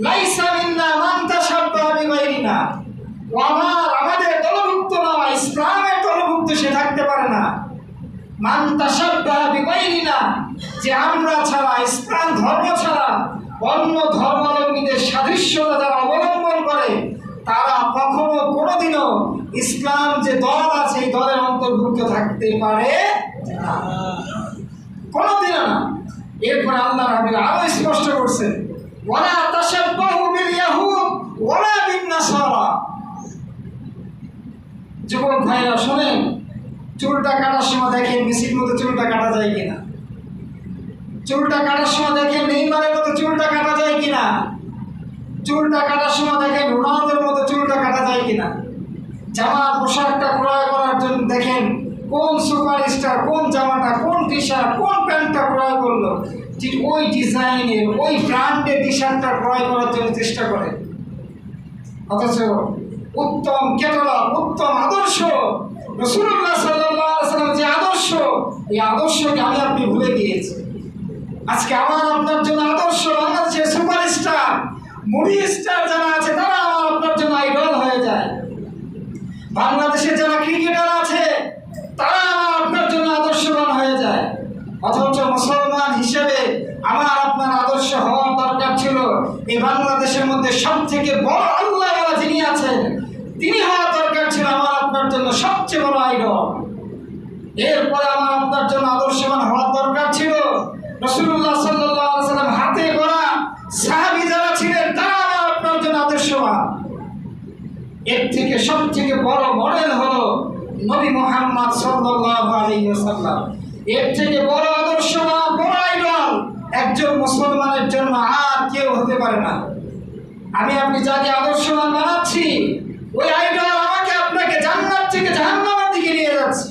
লাইসা মিন্না মান তাশাব্বাহা বিগাইরিনা, আমাদের দলভুক্ত নয়, ইসলামের দলভুক্ত সে থাকতে পারে না। মান তাশাব্বাহা বিগাইরিনা, যে আমরা ছাড়া, ইসলাম ধর্ম ছাড়া অন্য ধর্মাবলম্বীদের সাদৃশ্যতা যারা অবলম্বন করে, তারা কখনো কোনোদিনও ইসলাম যে দল আছে এই দলের অন্তর্ভুক্ত থাকতে পারে না, কোনোদিনও না। এরপর আল্লাহ রাব্বুল আরো স্পষ্ট করছেন, ওয়ালা তাশাব্বাহু বিল ইয়াহুদ ওয়ালা বিন নাসারা। যুবক ভাইরা শোনেন, চুলটা কাটার সময় দেখেন মেসির মতো চুলটা কাটা যায় কিনা, চুলটা কাটার সময় দেখেন নেইমারের মতো চুলটা কাটা যায় কিনা, চুলটা কাটার সময় দেখেন রোনালদোর মতো চুলটা কাটা যায় কিনা। জামার পোশাকটা ক্রয় করার জন্য দেখেন কোন সুপারস্টার কোন জামাটা, কোন টি শার্ট, কোন প্যান্টটা ক্রয় করলো, ঠিক ওই ডিজাইনের ওই ব্র্যান্ডের টি শার্টটা ক্রয় করার জন্য চেষ্টা করে। অথচ উত্তম ক্যাটালগ, উত্তম আদর্শ রাসূলুল্লাহ সাল্লাল্লাহু আলাইহি ওয়াসাল্লাম যে আদর্শ, এই আদর্শকে আমি আপনি ভুলে গিয়েছি। আজকে আমার আপনার জন্য আদর্শ বাংলাদেশের সুপারস্টার মুভি স্টার যারা আছে তারা আমার আপনার জন্য আইডল হয়ে যায়। বাংলাদেশে যারা ক্রিকেটার আছে তারা আমার আপনার জন্য আদর্শবান হয়ে যায়। অথচ মুসলমান হিসেবে আমার আপনার আদর্শ হওয়ার দরকার ছিল এই বাংলাদেশের মধ্যে সব থেকে বড় আল্লাহ যিনি আছেন তিনি হওয়া দরকার ছিল আমার আপনার জন্য সবচেয়ে বড় আইডল। এরপরে আমার আপনার জন্য আদর্শবান হওয়ার দরকার ছিল রাসূলুল্লাহ সাল্লাল্লাহু আলাইহি ওয়াসাল্লাম হাতে গড়া সাহাবী যারা ছিলেন তারা আমার আপনার জন্য আদর্শবান। এর থেকে সবথেকে বড় মডেল হলো নবী মুহাম্মদ সাল্লাল্লাহু আলাইহি ওয়াসাল্লাম। এর থেকে বড় আদর্শবান, বড় আইডল একজন মুসলমানের জন্য আর কেউ হতে পারে না। আমি আপনি যাকে আদর্শবান বানাচ্ছি ওই আইডল আমাকে আপনাকে জান্নাত থেকে জাহান্নামের দিকে নিয়ে যাচ্ছে।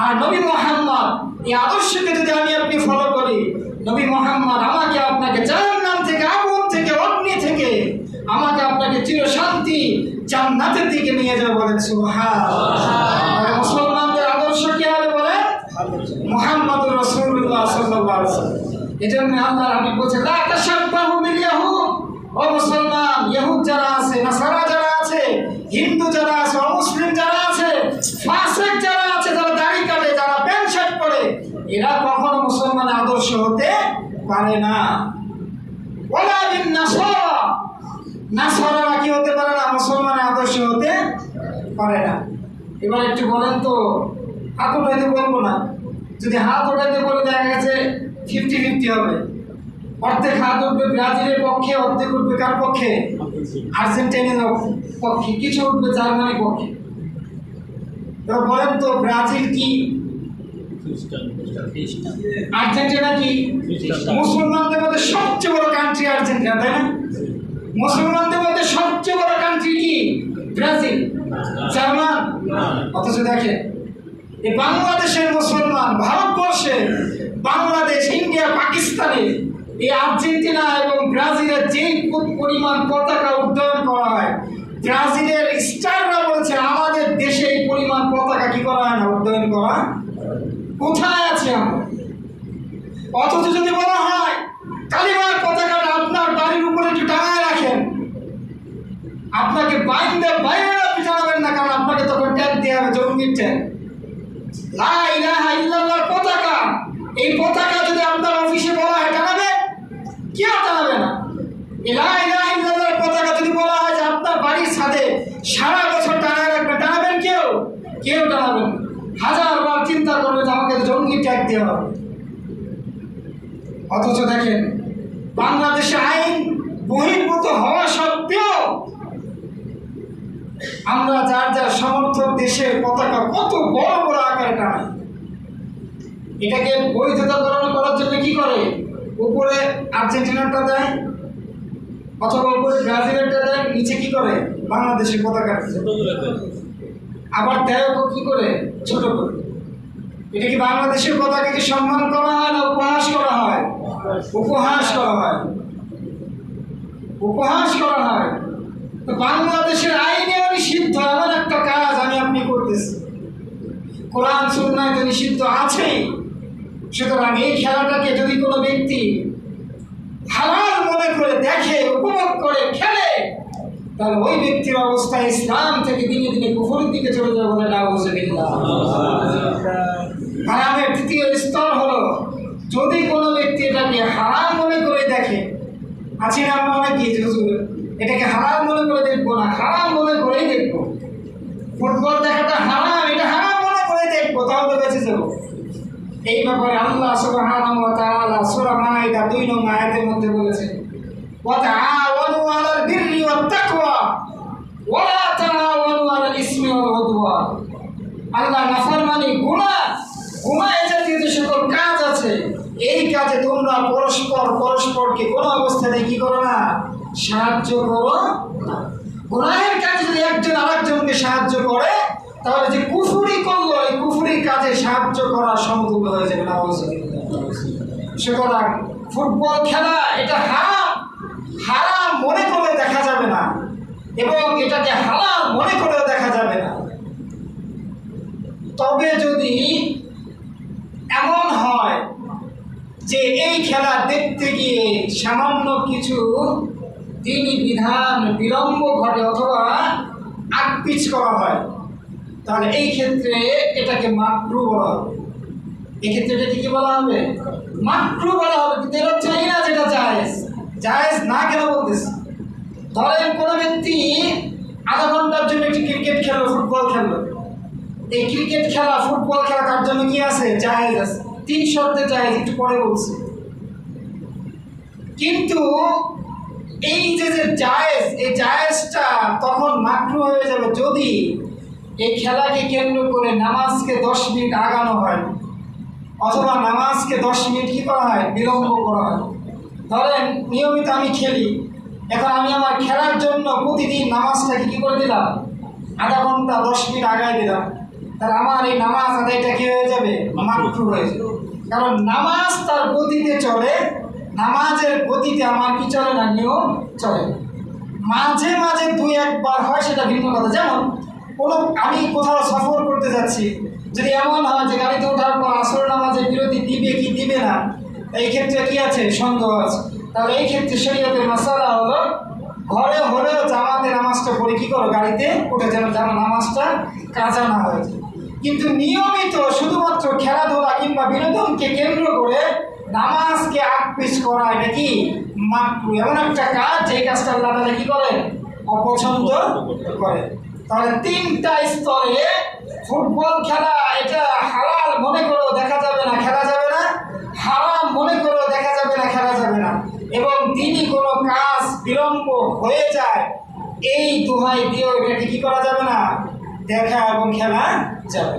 আর নবী মুহাম্মদ এই আদর্শকে যদি আমি আপনি ফলো করি, নবী মুহাম্মদ আমাকে আপনাকে জাহান্নাম থেকে, আগুন থেকে, অগ্নি থেকে আমাকে আপনাকে চিরশান্তি জান্নাতের দিকে নিয়ে যাবে। বলেন সুবহানাল্লাহ। মুসলমানদের আদর্শ কি হবে বলেন? মুহাম্মদুর রাসূলুল্লাহ সাল্লাল্লাহু আলাইহি ওয়াসাল্লাম। এজন্য আল্লাহ হাবিব বলেছেন লা তাশাব্বাহু বিল ইয়াহুদ, ও মুসলমান ইহুদ যারা আছে, নাসারা যারা আছে, হিন্দু যারা আছে, অমুসলিম যারা আছে, ফাসিক যারা আছে, যারা দাড়ি কাটে, যারা প্যান্ট শার্ট পরে, এরা কখনো মুসলমানের আদর্শ হতে পারে না। ওয়ালা বিন নাসারা, নাসারারা কি হতে পারে না? মুসলমানের আদর্শ হতে পারে না। এবার একটু বলেন তো, হাত উঠাইতে বলবো না, যদি হাত উঠাইতে বলে দেখা গেছে 50-50 হবে। অর্ধেক হাত উঠবে ব্রাজিলের পক্ষে, অর্ধেক উঠবে কার পক্ষে? আর্জেন্টিনার পক্ষে, কিছু উঠবে জার্মানির পক্ষে। এবার বলেন তো ব্রাজিল কি, আর্জেন্টিনা কি? মুসলমানদের মধ্যে সবচেয়ে বড় কান্ট্রি আর্জেন্টিনা, তাই না? মুসলমানদের মধ্যে সবচেয়ে বড় কান্ট্রি কি? Brazil, German. অথচ দেখেন এই বাংলাদেশের মুসলমান, ভারতবর্ষে বাংলাদেশ, ইন্ডিয়া, পাকিস্তানে এই আর্জেন্টিনা এবং ব্রাজিলের যে পরিমাণ পতাকা উড্ডয়ন করা হয়, ব্রাজিলের স্টাররা বলছে আমাদের দেশে এই পরিমাণ পতাকা কি করা হয় না, উড্ডয়ন করা। কোথায় আছে আমরা? অথচ যদি বলা হয় কালিমার পতাকাটা আপনার বাড়ির উপরে একটু টাঙায় রাখেন, আপনাকে বাইরে আপনি জানাবেন না, কারণ আপনাকে তখন ট্যাগ দেওয়া হবে, জঙ্গির ট্যাগ। লা ইলাহা ইল্লাল্লাহর পতাকা, এই পতাকা যদি আপনার অফিসে বলা হয় টানাবে, কেউ টানাবে না। লা ইলাহা ইল্লাল্লাহর পতাকা যদি বলা হয় যে আপনার বাড়ির ছাদে সারা বছর টানায় রাখবে, টানাবেন কেউ? কেউ টানাবেন না। হাজারবার চিন্তা করবে যে আমাকে জঙ্গি ট্যাগ দেওয়া হবে। অথচ দেখেন বাংলাদেশে আইন বহির্ভূত হওয়া সত্ত্বেও আমরা যার যার সমর্থক দেশের পতাকা কত বড় বড় আকারে টানাই। এটাকে বৈধতাকরণ করার জন্য কি করে? উপরে আর্জেন্টিনাটা দেয়, অথবা উপরে ব্রাজিলেরটা দেয়, নিচে কি করে? বাংলাদেশের পতাকা। আবার দেয় কি করে? ছোট করে। এটা কি বাংলাদেশের পতাকাকে সম্মান করা হয় না উপহাস করা হয়? উপহাস করা হয়, উপহাস করা হয়। তো বাংলাদেশের আইনে নিষিদ্ধ এমন একটা কাজ আমি আপনি করতেছি, কোরআন সুন্নাহয় তো নিষিদ্ধ আছেই। সুতরাং এই খেলাটাকে যদি কোনো ব্যক্তি হালাল মনে করে দেখে, উপভোগ করে, খেলে, তাহলে ওই ব্যক্তির অবস্থা ইসলাম থেকে দিনে দিনে কুফরের দিকে চলে যাবে বলে নাউযুবিল্লাহ। হারামের তৃতীয় স্তর হলো, যদি কোনো ব্যক্তি এটাকে হারাম মনে করে দেখে, আছি না আমরা অনেকেই হুজুর এটাকে হারাম মনে করে দেখবো না, হারাম মনে করেই দেখবো, ফুটবল দেখাটা হারাম, এটা হারাম মনে করে দেখবো, তাহলে বেঁচে যাবো। এই ব্যাপারে আল্লাহ সুবহানাহু ওয়া তাআলা সূরা মাইদা 2 নং আয়াতের মধ্যে বলেছেন, ওয়া তাআওয়ানু আলাল বিররি ওয়াত তাকওয়া ওয়া লা তাআওয়ানু আলাল ইসমি ওয়াল উদওয়ান। আল্লাহ নাফরমানি, গুনাহ এই জাতীয় যে সকল কাজ আছে, এই কাজে তোমরা পরস্পরকে কোনো অবস্থাতে কি করো না, সাহায্য করো না। গুনাহের কাজে যদি একজন আরেকজনকে সাহায্য করে, তাহলে যে কুফরি করলো, এই কুফরির কাজে সাহায্য করা সমতুল্য হয়ে যাবে না। সুতরাং ফুটবল খেলা এটা হারাম মনে করে দেখা যাবে না, এবং এটাকে হালাল মনে করে দেখা যাবে না। তবে যদি এমন হয় যে এই খেলা দেখতে গিয়ে সামান্য কিছু দ্বীনি বিধান বিলম্ব ঘটে অথবা আকপিচ করা হয়, তাহলে এই ক্ষেত্রে এটাকে মাকরু বলা হবে। এক্ষেত্রে এটাকে কি বলা হবে? মাকরু বলা হবে। কিন্তু এটা চাই না যেটা জায়েজ না কেন বলতেছে? ধরেন কোনো ব্যক্তি আধা ঘন্টার জন্য একটি ক্রিকেট খেললো, ফুটবল খেললো। এই ক্রিকেট খেলা, ফুটবল খেলা তার জন্য কি আছে? জায়েজ আছে। 3 শর্তে জায়েজ, একটু পরে বলছি। কিন্তু এই যে জায়েজ, এই জায়েজটা তখন মাকরু হয়ে যাবে যদি এই খেলাকে কেন্দ্র করে নামাজকে 10 মিনিট আগানো হয়, অথবা নামাজকে 10 মিনিট কি করা হয়? বিলম্ব করা হয়। ধরেন নিয়মিত আমি খেলি, এখন আমি আমার খেলার জন্য প্রতিদিন নামাজটাকে কি করে দিলাম? আধা ঘন্টা 10 মিনিট আগায় দিলাম। তাহলে আমার এই নামাজ আদায়টা কি হয়ে যাবে? মাকরু হয়ে যাবে। কারণ নামাজ তার গতিতে চলে, নামাজের গতিতে আমার কি চলে না? নিয়ম চলে। মাঝে মাঝে 2-1 বার হয়, সেটা ভিন্ন কথা। যেমন আমি কোথাও সফর করতে যাচ্ছি, যদি এমন হয় যে গাড়িতে ওঠার পর আসর নামাজের বিরতি দিবে কি দিবে না, এই ক্ষেত্রে কি আছে? সন্দেহ আছে। তাহলে এই ক্ষেত্রে শরীয়তের মাসালা হলো, ঘরে হলেও জামাতে নামাজটা পড়ে কি করো? গাড়িতে উঠে যেন নামাজটা কাজা না হয়েছে। কিন্তু নিয়মিত শুধুমাত্র খেলাধুলা কিংবা বিনোদনকে কেন্দ্র করে নামাজকে আকপিচ করা, এটা কি? মাকরু। এমন একটা কাজ, যে কাজটা আল্লাহ তাআলা কি করে? অপছন্দ করে। তাহলে 3টা স্তরে ফুটবল খেলা এটা হালাল মনে করেও দেখা যাবে না, খেলা যাবে না। হারাম মনে করেও দেখা যাবে না, খেলা যাবে না। এবং তিনি কোনো কাজ বিলম্ব হয়ে যায়, এই দোহাই দিয়েও এটাকে কি করা যাবে না? দেখা এবং খেলা যাবে।